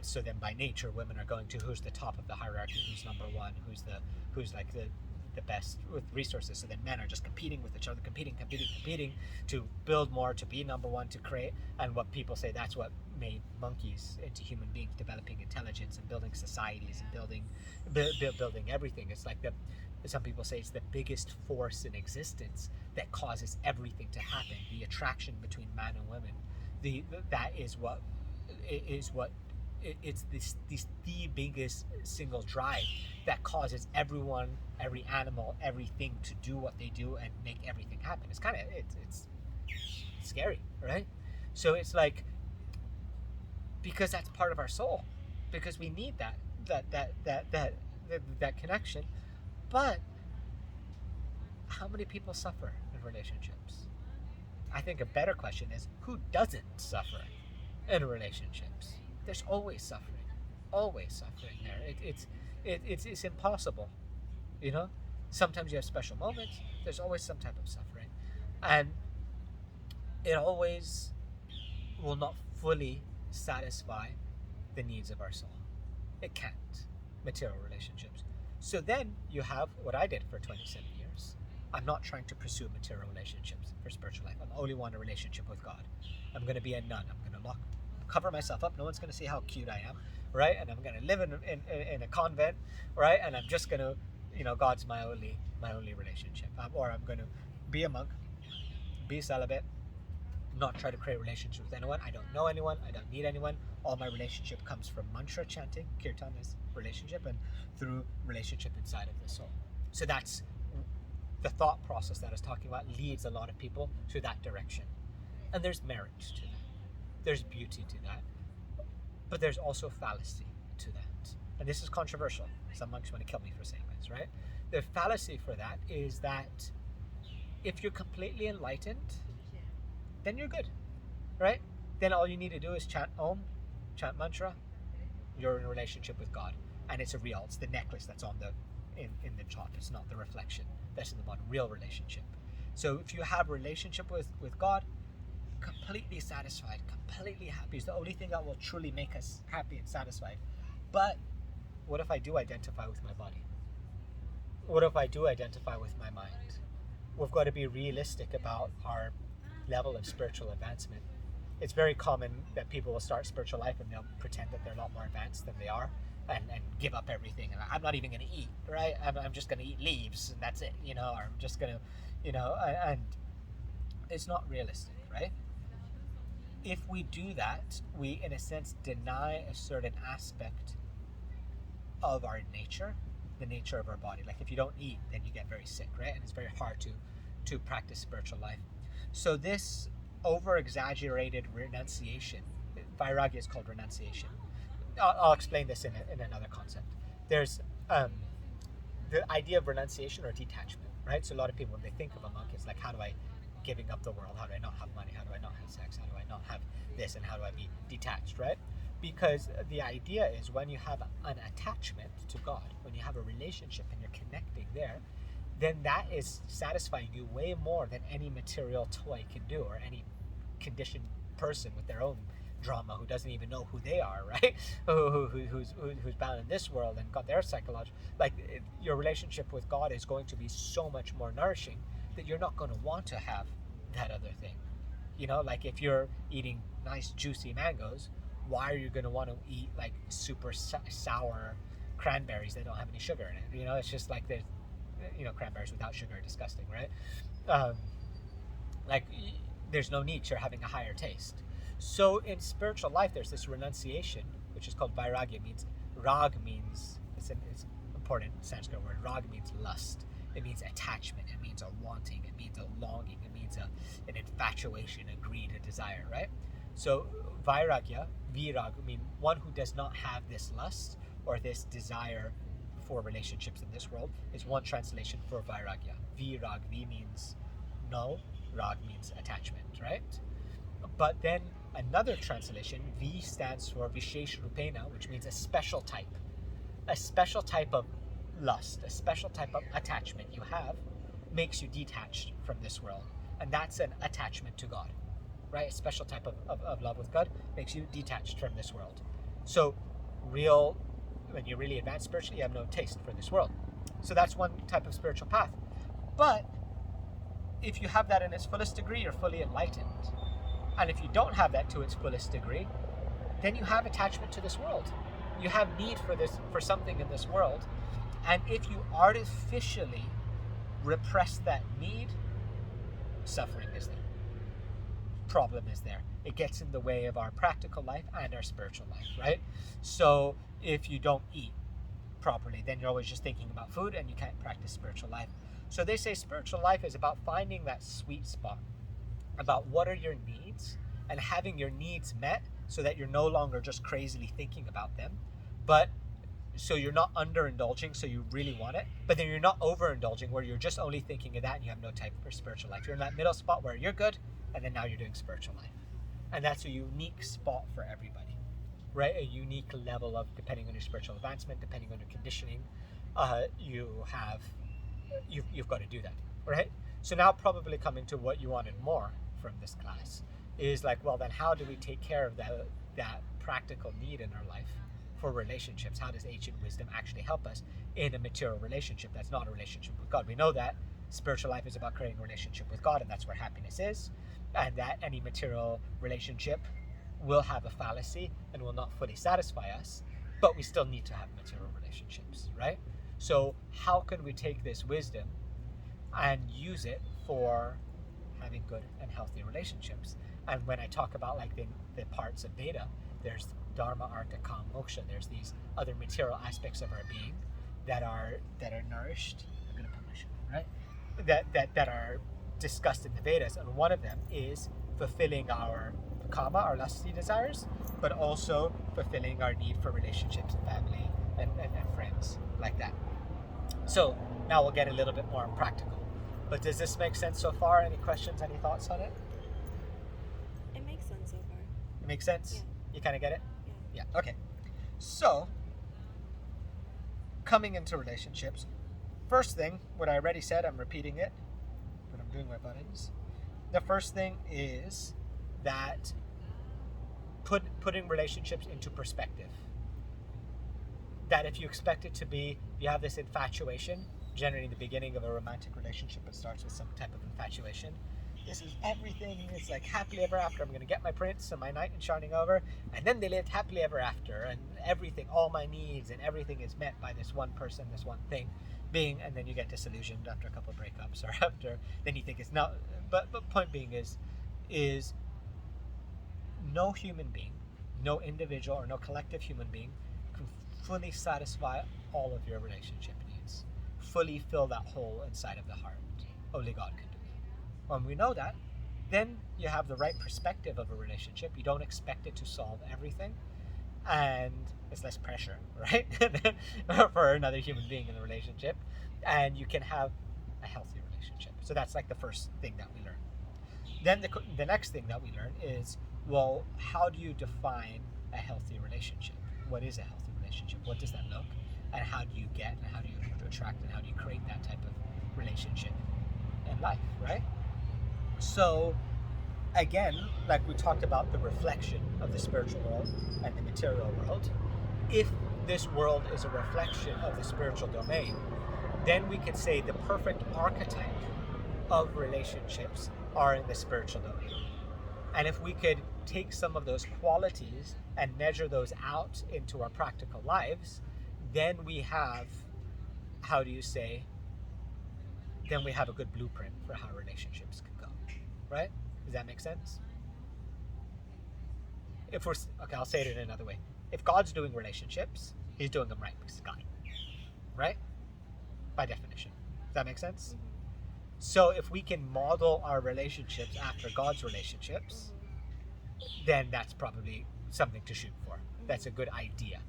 so then by nature, women are going to who's the top of the hierarchy, who's number one, who's like the best with resources. So then men are just competing with each other, competing to build more, to be number one, to create. And what people say, that's what made monkeys into human beings, developing intelligence and building societies and building everything. It's like some people say it's the biggest force in existence that causes everything to happen. The attraction between man and women, it's the biggest single drive that causes everyone, every animal, everything to do what they do and make everything happen. It's scary, right? So it's like, because that's part of our soul, because we need that connection. But how many people suffer in relationships? I think a better question is, who doesn't suffer in relationships? There's always suffering there. It's impossible, you know. Sometimes you have special moments. There's always some type of suffering, and it always will not fully satisfy the needs of our soul. It can't. Material relationships. So then you have what I did for 27 years. I'm not trying to pursue material relationships for spiritual life. I only want a relationship with God. I'm going to be a nun. I'm going to cover myself up. No one's going to see how cute I am, right? And I'm going to live in a convent, right? And I'm just going to, God's my only relationship. Or I'm going to be a monk, be celibate, not try to create relationships with anyone. I don't know anyone. I don't need anyone. All my relationship comes from mantra chanting. Kirtan is relationship, and through relationship inside of the soul. So that's the thought process that I was talking about, leads a lot of people to that direction. And there's merit to that. There's beauty to that. But there's also fallacy to that. And this is controversial. Some monks want to kill me for saying this, right? The fallacy for that is that if you're completely enlightened, then you're good, right? Then all you need to do is chant Om, chant mantra. You're in a relationship with God, and it's the necklace that's on in the top. It's not the reflection that's in the bottom. Real relationship. So if you have a relationship with God, completely satisfied, completely happy is the only thing that will truly make us happy and satisfied. But what if I do identify with my body? What if I do identify with my mind? We've got to be realistic about our level of spiritual advancement. It's very common that people will start spiritual life and they'll pretend that they're a lot more advanced than they are, and give up everything. And I'm not even going to eat, right? I'm just going to eat leaves and that's it, or I'm just going to, and it's not realistic, right? If we do that, we in a sense deny a certain aspect of our nature, the nature of our body. Like if you don't eat, then you get very sick, right? And it's very hard to practice spiritual life. So this over-exaggerated renunciation, vairagya is called renunciation. I'll explain this in another concept. There's the idea of renunciation or detachment, right? So a lot of people, when they think of a monk, it's like, how do I giving up the world? How do I not have money? How do I not have sex? How do I not have this? And how do I be detached, right? Because the idea is when you have an attachment to God, when you have a relationship and you're connecting there, then that is satisfying you way more than any material toy can do, or any conditioned person with their own drama who doesn't even know who they are, right? Who's bound in this world and got their psychological, your relationship with God is going to be so much more nourishing that you're not going to want to have that other thing. Like if you're eating nice juicy mangoes, why are you going to want to eat like super sour cranberries that don't have any sugar in it? It's just like cranberries without sugar are disgusting, right? Um, like there's no need. You're having a higher taste. So in spiritual life, there's this renunciation, which is called vairagya. It's an important Sanskrit word. Rag means lust. It means attachment. It means a wanting. It means a longing. It means an infatuation, a greed, a desire, right? So vairagya, virag, mean one who does not have this lust or this desire for relationships in this world, is one translation for vairagya. Virag, vi means no, rag means attachment, right? But then another translation, V stands for Vishesh Rupena, which means a special type of lust, a special type of attachment you have makes you detached from this world. And that's an attachment to God, right? A special type of love with God makes you detached from this world. So when you're really advanced spiritually, you have no taste for this world. So that's one type of spiritual path. But if you have that in its fullest degree, you're fully enlightened. And if you don't have that to its fullest degree, then you have attachment to this world. You have need for something in this world. And if you artificially repress that need, suffering is there. Problem is there. It gets in the way of our practical life and our spiritual life, right? So if you don't eat properly, then you're always just thinking about food and you can't practice spiritual life. So they say spiritual life is about finding that sweet spot, about what are your needs and having your needs met so that you're no longer just crazily thinking about them, but so you're not underindulging, so you really want it, but then you're not overindulging where you're just only thinking of that and you have no time for spiritual life. You're in that middle spot where you're good and then now you're doing spiritual life. And that's a unique spot for everybody, right? A unique level of, depending on your spiritual advancement, depending on your conditioning, you've got to do that, right? So now probably coming to what you wanted more from this class is like, well, then how do we take care of that practical need in our life for relationships? How does ancient wisdom actually help us in a material relationship that's not a relationship with God? We know that spiritual life is about creating a relationship with God, and that's where happiness is, and that any material relationship will have a fallacy and will not fully satisfy us, but we still need to have material relationships, right? So how can we take this wisdom and use it for having good and healthy relationships? And when I talk about like the parts of Veda, there's Dharma, Artha, Kama, Moksha. There's these other material aspects of our being that are nourished. I'm gonna put my shoe on, right? That are discussed in the Vedas, and one of them is fulfilling our kama, our lusty desires, but also fulfilling our need for relationships and family and friends like that. So now we'll get a little bit more practical. But does this make sense so far? Any questions, any thoughts on it? It makes sense so far. It makes sense? Yeah. You kind of get it? Yeah. Yeah, okay. So, coming into relationships, first thing, what I already said, I'm repeating it, but I'm doing my buttons. The first thing is that putting relationships into perspective. That if you expect it to be, you have this infatuation, generally the beginning of a romantic relationship, it starts with some type of infatuation. This is everything, it's like happily ever after. I'm going to get my prince and my knight in shining over, and then they lived happily ever after, and everything, all my needs and everything is met by this one person, this one thing being, and then you get disillusioned after a couple of breakups, or after, then you think it's not, but point being is no human being, no individual or no collective human being can fully satisfy all of your relationship needs, fully fill that hole inside of the heart. Only God can do that. When we know that, then you have the right perspective of a relationship. You don't expect it to solve everything, and it's less pressure, right? For another human being in the relationship, and you can have a healthy relationship. So that's like the first thing that we learn. Then the next thing that we learn is, well, how do you define a healthy relationship? What is a healthy relationship? What does that look? And how do you get, and how do you attract, and how do you create that type of relationship in life, right? So, again, like we talked about the reflection of the spiritual world and the material world, if this world is a reflection of the spiritual domain, then we could say the perfect archetype of relationships are in the spiritual domain. And if we could take some of those qualities and measure those out into our practical lives, then we have, how do you say, then we have a good blueprint for how relationships can go, right? Does that make sense? If we're, okay, I'll say it in another way. If God's doing relationships, he's doing them right because he's God, right? By definition. Does that make sense? So if we can model our relationships after God's relationships, then that's probably something to shoot for. That's a good idea,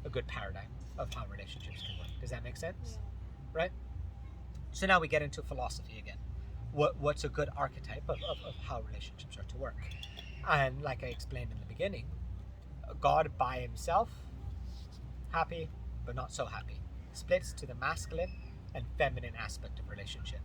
a good paradigm of how relationships can work. Does that make sense? Right? So now we get into philosophy again. What's a good archetype of how relationships are to work? And like I explained in the beginning, God by himself, happy but not so happy, splits to the masculine and feminine aspect of relationship.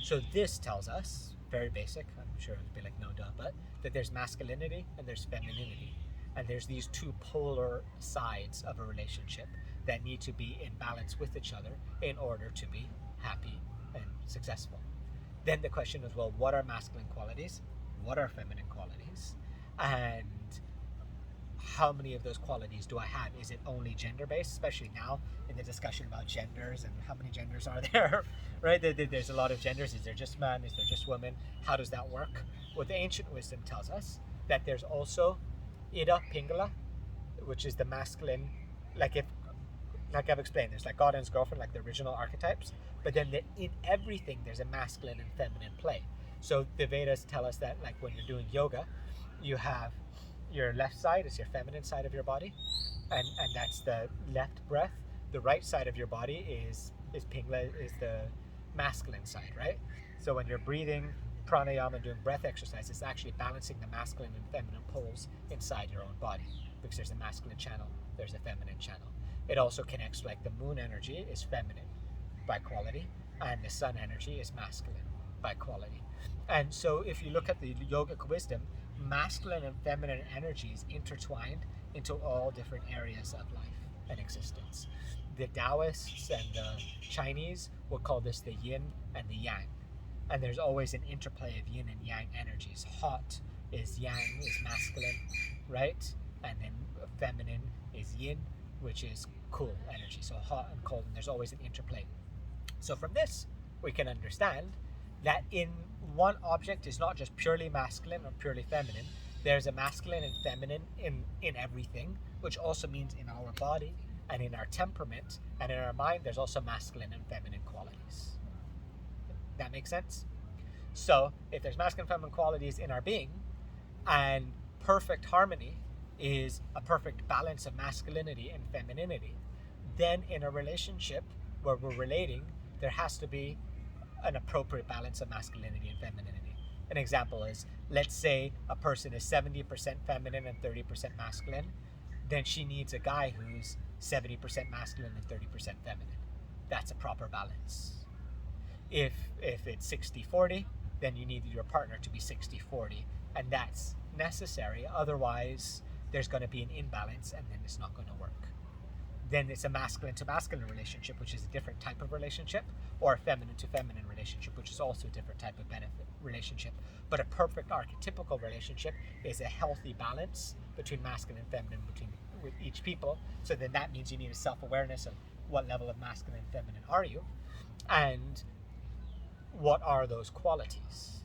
So this tells us, very basic, I'm sure it'd be like no duh, but that there's masculinity and there's femininity. And there's these two polar sides of a relationship that need to be in balance with each other in order to be happy and successful. Then the question is, well, what are masculine qualities? What are feminine qualities? And how many of those qualities do I have? Is it only gender-based, especially now in the discussion about genders and how many genders are there, right? There's a lot of genders. Is there just man? Is there just women? How does that work? Well, the ancient wisdom tells us that there's also Ida Pingala, which is the masculine, like I've explained, there's like God and his girlfriend, like the original archetypes, but then in everything there's a masculine and feminine play. So the Vedas tell us that like when you're doing yoga, you have your left side is your feminine side of your body, and that's the left breath. The right side of your body is Pingala, is the masculine side, right? So when you're breathing pranayama and doing breath exercise, it's actually balancing the masculine and feminine poles inside your own body, because there's a masculine channel, there's a feminine channel. It also connects, like the moon energy is feminine by quality, and the sun energy is masculine by quality. And so if you look at the yogic wisdom, masculine and feminine energies intertwined into all different areas of life and existence. The Taoists and the Chinese would call this the yin and the yang. And there's always an interplay of yin and yang energies. Hot is yang, is masculine, right? And then feminine is yin, which is cool energy. So hot and cold, and there's always an interplay. So from this, we can understand that in one object is not just purely masculine or purely feminine. There's a masculine and feminine in everything, which also means in our body and in our temperament and in our mind, there's also masculine and feminine qualities. That makes sense? So if there's masculine and feminine qualities in our being, and perfect harmony is a perfect balance of masculinity and femininity, then in a relationship where we're relating, there has to be an appropriate balance of masculinity and femininity. An example is, let's say a person is 70% feminine and 30% masculine, then she needs a guy who's 70% masculine and 30% feminine. That's a proper balance. If it's 60-40, then you need your partner to be 60-40, and that's necessary. Otherwise, there's going to be an imbalance, and then it's not going to work. Then it's a masculine to masculine relationship, which is a different type of relationship, or a feminine to feminine relationship, which is also a different type of benefit relationship. But a perfect archetypical relationship is a healthy balance between masculine and feminine with each people. So then that means you need a self-awareness of what level of masculine and feminine are you, and what are those qualities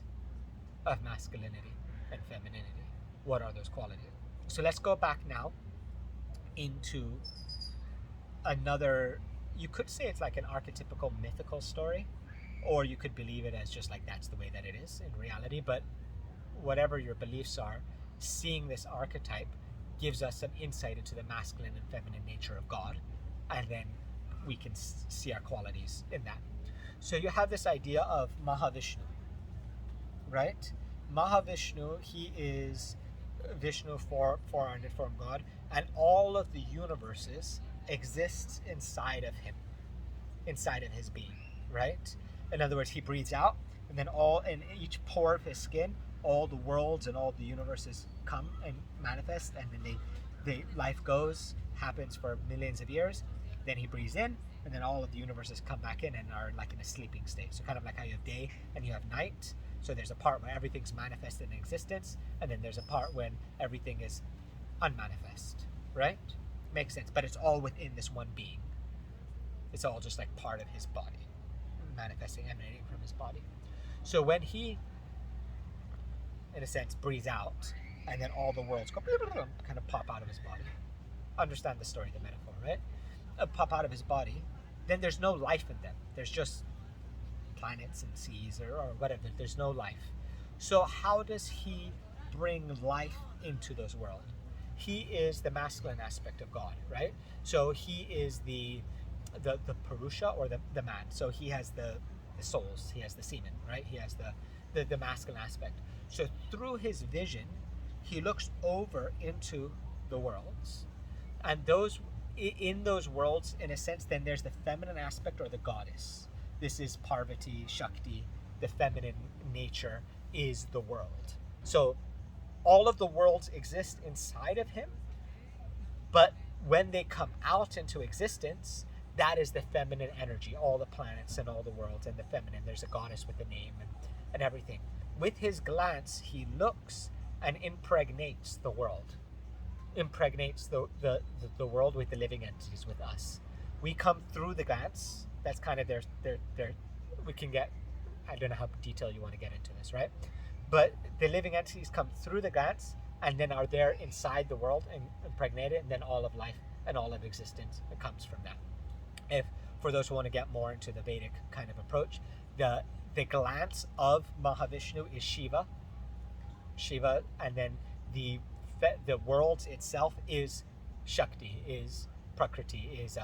of masculinity and femininity? What are those qualities? So let's go back now into another, you could say it's like an archetypical mythical story, or you could believe it as just like that's the way that it is in reality. But whatever your beliefs are, seeing this archetype gives us some insight into the masculine and feminine nature of God, and then we can see our qualities in that. So you have this idea of Mahavishnu, right? Mahavishnu, he is Vishnu, four-armed form God, and all of the universes exists inside of him, inside of his being, right? In other words, he breathes out, and then all in each pore of his skin, all the worlds and all the universes come and manifest, and then life happens for millions of years. Then he breathes in, and then all of the universes come back in and are like in a sleeping state. So kind of like how you have day and you have night. So there's a part where everything's manifested in existence, and then there's a part when everything is unmanifest, right? Makes sense, but it's all within this one being. It's all just like part of his body, manifesting, emanating from his body. So when he, in a sense, breathes out, and then all the worlds go kind of pop out of his body. Understand the story, the metaphor, right? Pop out of his body, then there's no life in them. There's just planets and seas or whatever. There's no life. So how does he bring life into those worlds? He is the masculine aspect of God, right? So he is the Purusha, or the man. So he has the souls, he has the semen, right? He has the masculine aspect. So through his vision, he looks over into the worlds, and in those worlds, in a sense, then there's the feminine aspect, or the goddess. This is Parvati, Shakti. The feminine nature is the world. So all of the worlds exist inside of him, but when they come out into existence, that is the feminine energy, all the planets and all the worlds and the feminine. There's a goddess with a name and everything. With his glance, he looks and impregnates the world. Impregnates the world with the living entities, with us. We come through the glance. That's kind of their we can get, I don't know how detailed you want to get into this, right? But the living entities come through the glance and then are there inside the world and impregnate it, and then all of life and all of existence comes from that. If for those who want to get more into the Vedic kind of approach, the glance of Mahavishnu is Shiva, and then the world itself is Shakti, is Prakriti, is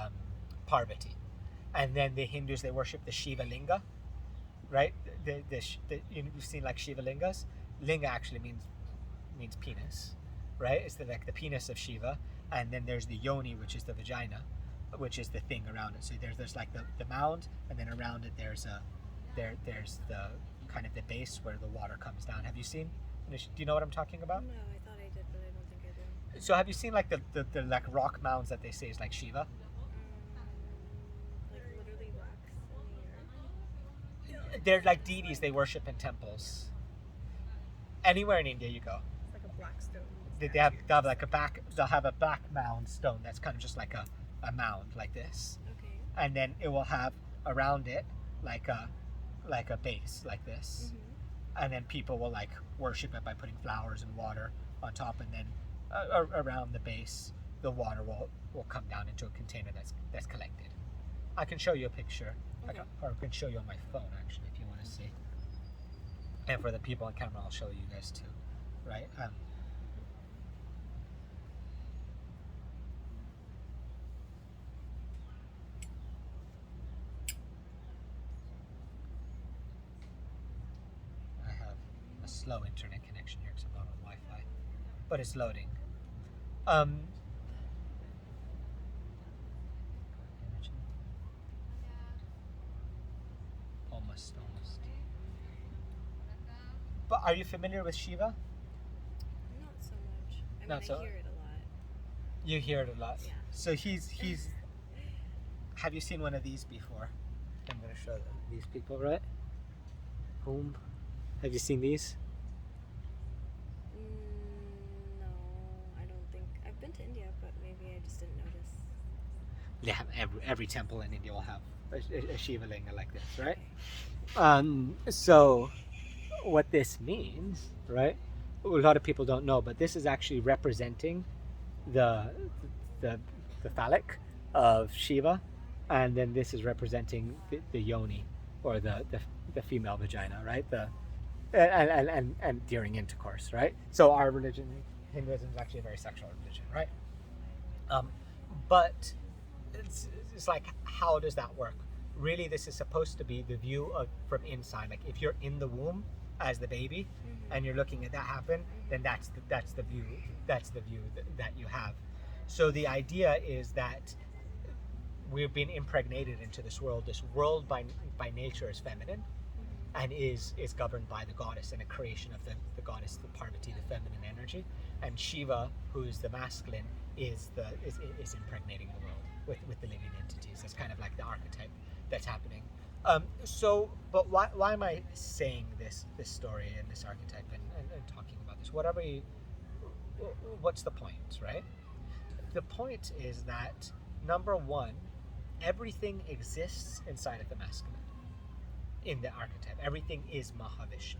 Parvati. And then the Hindus, they worship the Shiva Linga, right? You've seen like Shiva Lingas. Linga actually means penis, right? It's like the penis of Shiva. And then there's the yoni, which is the vagina, which is the thing around it. So there's like the mound, and then around it there's the kind of the base where the water comes down. Have you seen? Do you know what I'm talking about? No, I thought I did, but I don't think I do. So have you seen like the like rock mounds that they say is like Shiva? Like literally rocks in the earth. They're like deities they worship in temples. Anywhere in India you go, It's like a black stone. they'll have a black mound stone that's kind of just like a mound like this, Okay. and then it will have around it like a base like this, and then people will like worship it by putting flowers and water on top, and then around the base the water will come down into a container that's collected. I can show you a picture, Okay. or I can show you on my phone actually if you want to see. And for the people on camera, I'll show you guys too, right? I have a slow internet connection here because I'm not on Wi-Fi, but it's loading. Almost. But are you familiar with Shiva? Not so much. I Not mean, so- I hear it a lot. You hear it a lot. Yeah. So he's. Have you seen one of these before? I'm going to show them. These people, right? Whom? Have you seen these? No, I don't think. I've been to India, but maybe I just didn't notice. They have every temple in India will have a Shiva linga like this, right? Okay. So what this means, right? A lot of people don't know, but this is actually representing the phallic of Shiva, and then this is representing the yoni, or the female vagina, right? And during intercourse, right? So our religion, Hinduism, is actually a very sexual religion, right? But it's like, how does that work? Really, this is supposed to be the view from inside. Like if you're in the womb as the baby, and you're looking at that happen, then that's the view that you have. So the idea is that we've been impregnated into this world. This world by nature is feminine, and is governed by the goddess, and a creation of the goddess, the Parvati, the feminine energy, and Shiva, who is the masculine, is impregnating the world with the living entities. That's kind of like the archetype that's happening. But why am I saying this story and this archetype and talking about this? What's the point, right? The point is that, number one, everything exists inside of the masculine. In the archetype, everything is Mahavishnu.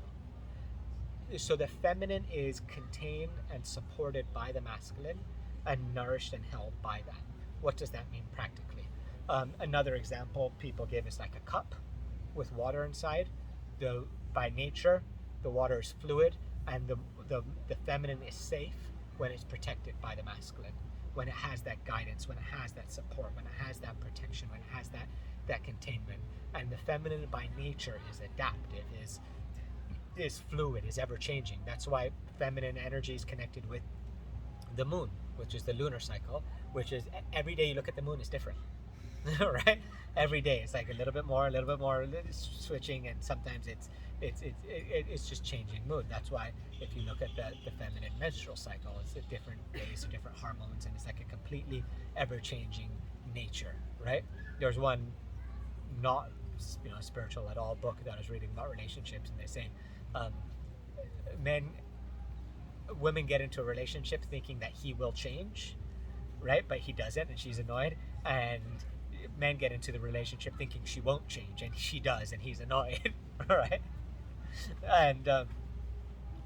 So the feminine is contained and supported by the masculine and nourished and held by that. What does that mean practically? Another example people give is like a cup with water inside. By nature, the water is fluid, and the feminine is safe when it's protected by the masculine, when it has that guidance, when it has that support, when it has that protection, when it has that containment. And the feminine by nature is adaptive, is fluid, is ever changing. That's why feminine energy is connected with the moon, which is the lunar cycle, which is every day you look at the moon is different. Right? Every day it's like a little bit more, switching, and sometimes it's just changing mood. That's why if you look at the feminine menstrual cycle, it's a different days, different hormones, and it's like a completely ever-changing nature, right? There's one not spiritual at all book that I was reading about relationships, and they say women get into a relationship thinking that he will change, right? But he doesn't, and she's annoyed. And men get into the relationship thinking she won't change, and she does, and he's annoyed. Right? And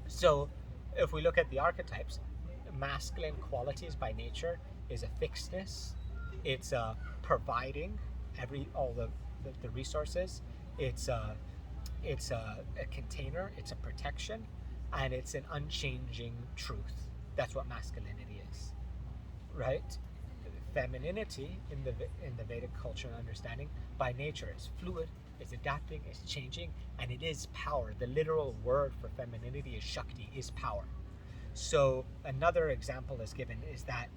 so if we look at the archetypes, masculine qualities by nature is a fixedness, it's providing all the resources, it's a container, it's a protection, and it's an unchanging truth. That's what masculinity is, right? Femininity in the Vedic culture and understanding by nature is fluid, it's adapting, it's changing, and it is power. The literal word for femininity is Shakti, is power. So another example is given is that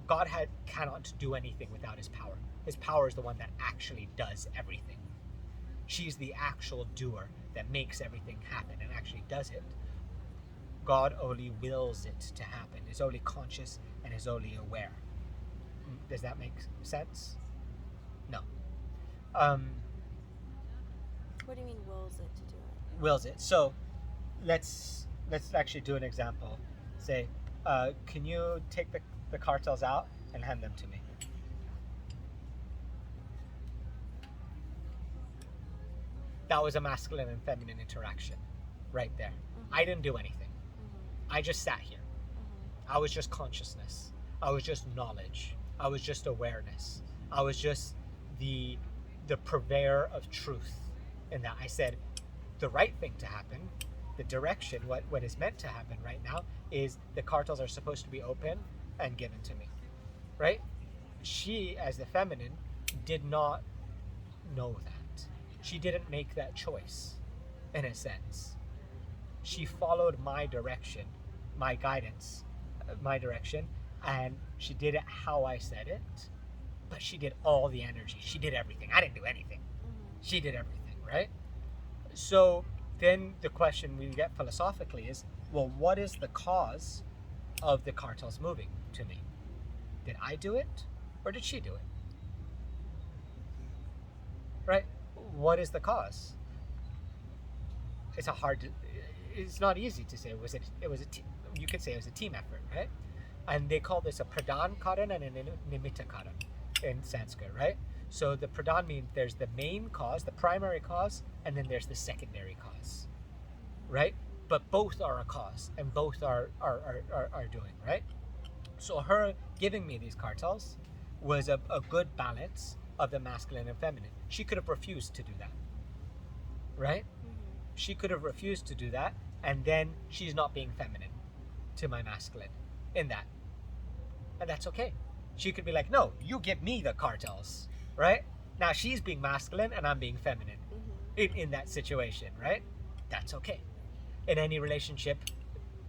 God cannot do anything without his power. His power is the one that actually does everything. She's the actual doer that makes everything happen and actually does it. God only wills it to happen, is only conscious and is only aware. Does that make sense? No. What do you mean wills it to do it? Wills it. So let's actually do an example. Say, can you take the cartels out and hand them to me? That was a masculine and feminine interaction right there. Mm-hmm. I didn't do anything. Mm-hmm. I just sat here. Mm-hmm. I was just consciousness. I was just knowledge. I was just awareness. I was just the purveyor of truth. In that I said, the right thing to happen, the direction, what is meant to happen right now is the cartels are supposed to be open and given to me, right? She, as the feminine, did not know that. She didn't make that choice, in a sense. She followed my direction, my guidance, my direction, and she did it how I said it, but she did all the energy. She did everything. I didn't do anything. She did everything, right? So then the question we get philosophically is, well, what is the cause of the cartels moving to me? Did I do it, or did she do it? Right? What is the cause? It's not easy to say. You could say it was a team effort, right? And they call this a pradhan karan and a nimitta karan in Sanskrit, right? So the pradhan means there's the main cause, the primary cause, and then there's the secondary cause, right? But both are a cause, and both are doing, right? So her giving me these cartels was a good balance of the masculine and feminine. She could have refused to do that, right? Mm-hmm. She could have refused to do that, and then she's not being feminine to my masculine in that. And that's okay. She could be like, no, you give me the cartels, right? Now she's being masculine and I'm being feminine in that situation, right? That's okay. In any relationship,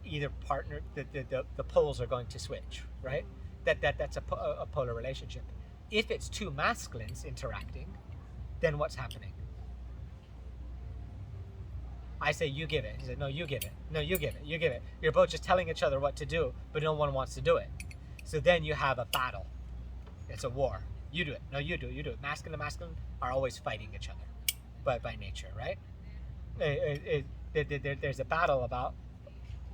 either partner, the poles are going to switch, right? That's a polar relationship. If it's two masculines interacting, then what's happening? I say, you give it. He said, no, you give it. No, you give it. You give it. You're both just telling each other what to do, but no one wants to do it. So then you have a battle. It's a war, You do it. No, you do it. You do it. Masculine and masculine are always fighting each other, but by nature, right? There's a battle about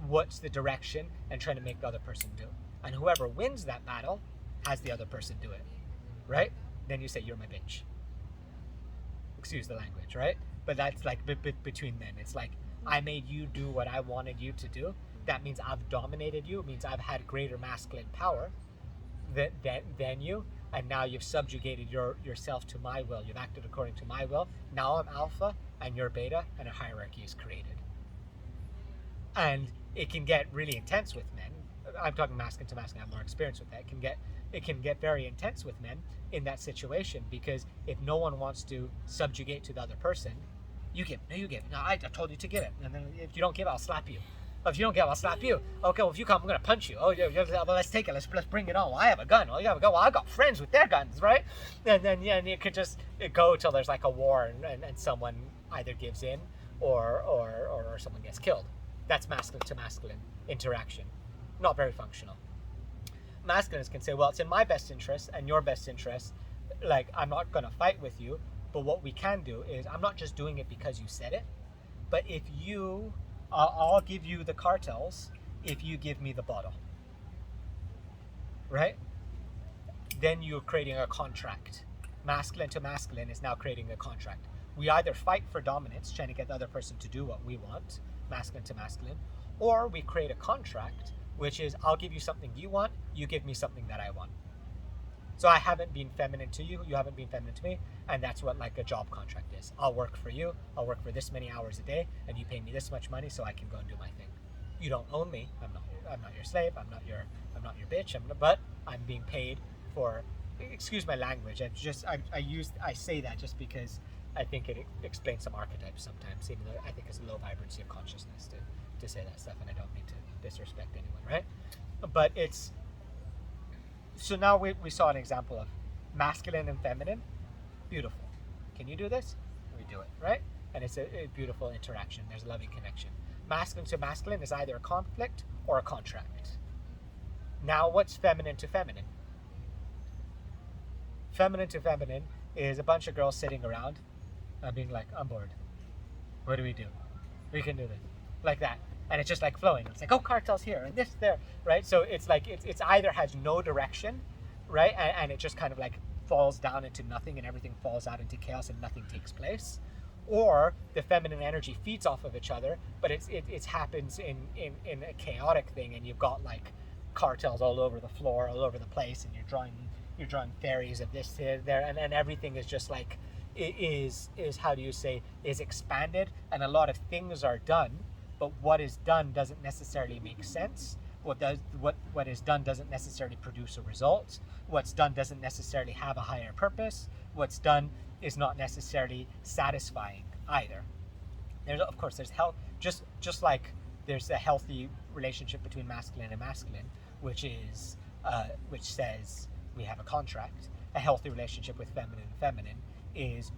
what's the direction and trying to make the other person do. And whoever wins that battle has the other person do it, right? Then you say, you're my bitch. Excuse the language, right? But that's like between men. It's like, I made you do what I wanted you to do. That means I've dominated you. It means I've had greater masculine power than you. And now you've subjugated yourself to my will. You've acted according to my will. Now I'm alpha and you're beta, and a hierarchy is created. And it can get really intense with men. I'm talking masculine to masculine. I have more experience with that. It can get very intense with men in that situation, because if no one wants to subjugate to the other person, you give. No, you give. No, I told you to give it. And then if you don't give it, I'll slap you. If you don't give it, I'll slap you. Okay, well, if you come, I'm gonna punch you. Oh, yeah, well, let's take it. Let's bring it on. Well, I have a gun. Oh, you have a gun. Well, I got friends with their guns, right? And then and it could just go till there's like a war, and someone either gives in or someone gets killed. That's masculine to masculine interaction. Not very functional. Masculines can say, well, it's in my best interest and your best interest. Like, I'm not going to fight with you, but what we can do is, I'm not just doing it because you said it, but if you, I'll give you the cartels if you give me the bottle. Right? Then you're creating a contract. Masculine to masculine is now creating a contract. We either fight for dominance, trying to get the other person to do what we want, masculine to masculine, or we create a contract, which is, I'll give you something you want, you give me something that I want. So I haven't been feminine to you, you haven't been feminine to me, and that's what like a job contract is. I'll work for you, I'll work for this many hours a day, and you pay me this much money so I can go and do my thing. You don't own me. I'm not your slave. I'm not your bitch. But I'm being paid for. Excuse my language. I say that just because I think it explains some archetypes sometimes, even though I think it's a low vibrancy of consciousness to say that stuff, and I don't mean to disrespect anyone, right? But it's, so now we saw an example of masculine and feminine. Beautiful. Can you do this? We do it, right? And it's a beautiful interaction. There's a loving connection. Masculine to masculine is either a conflict or a contract. Now, what's feminine to feminine? Feminine to feminine is a bunch of girls sitting around and being like, I'm bored. What do? We can do this. Like that. And it's just like flowing. It's like, oh, cartel's here and this there, right? So it's like, it's either has no direction, right? And it just kind of like falls down into nothing, and everything falls out into chaos and nothing takes place. Or the feminine energy feeds off of each other, but it happens in a chaotic thing, and you've got like cartels all over the floor, all over the place, and you're drawing fairies of this here, there, and everything is just like, is how do you say, is expanded, and a lot of things are done, but what is done doesn't necessarily make sense. What is done doesn't necessarily produce a result. What's done doesn't necessarily have a higher purpose. What's done is not necessarily satisfying either. There's health, just like there's a healthy relationship between masculine and masculine, which says we have a contract. A healthy relationship with feminine and feminine is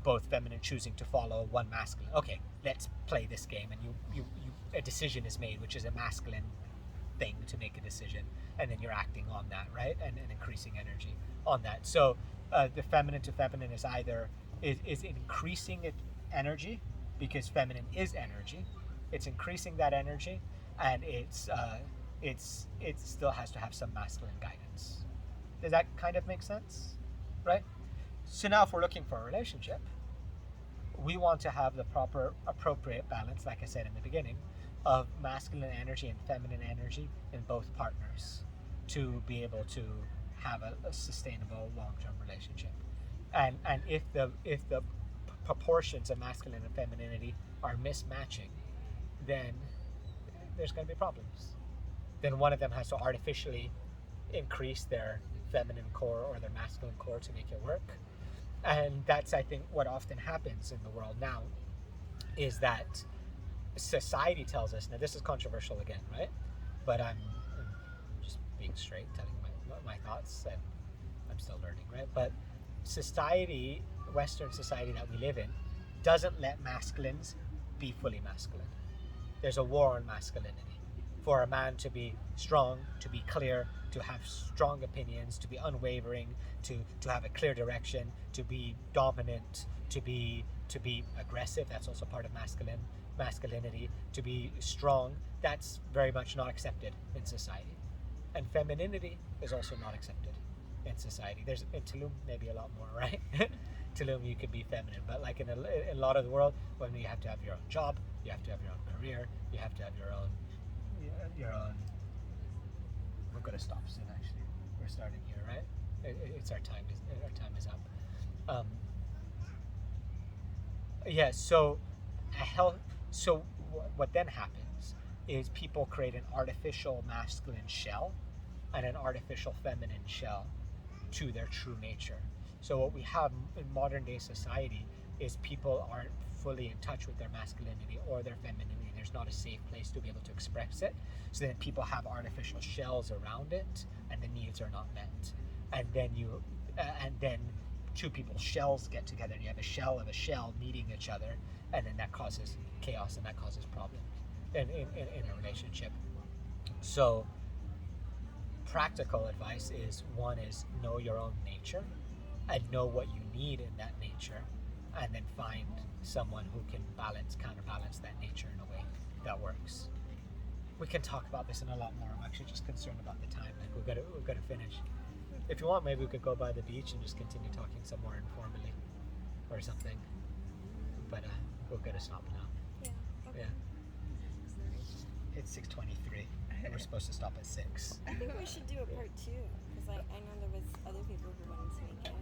both feminine choosing to follow one masculine. Okay, let's play this game, and you a decision is made, which is a masculine thing to make a decision, and then you're acting on that, right, and increasing energy on that. So the feminine to feminine is either is increasing its energy, because feminine is energy. It's increasing that energy, and it still has to have some masculine guidance. Does that kind of make sense? Right? So now if we're looking for a relationship, we want to have the proper, appropriate balance, like I said in the beginning, of masculine energy and feminine energy in both partners to be able to have a sustainable long-term relationship. And if the proportions of masculine and femininity are mismatching, then there's going to be problems. Then one of them has to artificially increase their feminine core or their masculine core to make it work. And that's, I think, what often happens in the world now, is that society tells us, now this is controversial again, right? But I'm just being straight, telling my thoughts, and I'm still learning, right? But society, Western society that we live in, doesn't let masculines be fully masculine. There's a war on masculinity for a man to be strong, to be clear, to have strong opinions, to be unwavering, to have a clear direction, to be dominant, to be aggressive. That's also part of masculinity. To be strong, that's very much not accepted in society. And femininity is also not accepted in society. There's in Tulum maybe a lot more, right? Tulum you could be feminine, but like in a lot of the world, when you have to have your own job, you have to have your own career, you have to have your own. We're gonna stop soon. Actually, we're starting here, right? It's our time. Our time is up. Yeah. So, what then happens is people create an artificial masculine shell and an artificial feminine shell to their true nature. So what we have in modern day society is people aren't fully in touch with their masculinity or their femininity. There's not a safe place to be able to express it. So then people have artificial shells around it, and the needs are not met. And then two people's shells get together, and you have a shell of a shell meeting each other, and then that causes chaos and that causes problems in a relationship. So practical advice is one is know your own nature and know what you need in that nature, and then find someone who can counterbalance that nature in a way that works. We can talk about this in a lot more. I'm actually just concerned about the time. Like we've got to finish. If you want, maybe we could go by the beach and just continue talking some more informally or something. But we're gonna stop now. Yeah. Okay. Yeah. It's 6:23. And we're supposed to stop at 6. I think we should do a part 2 because I know there was other people who wanted to make it.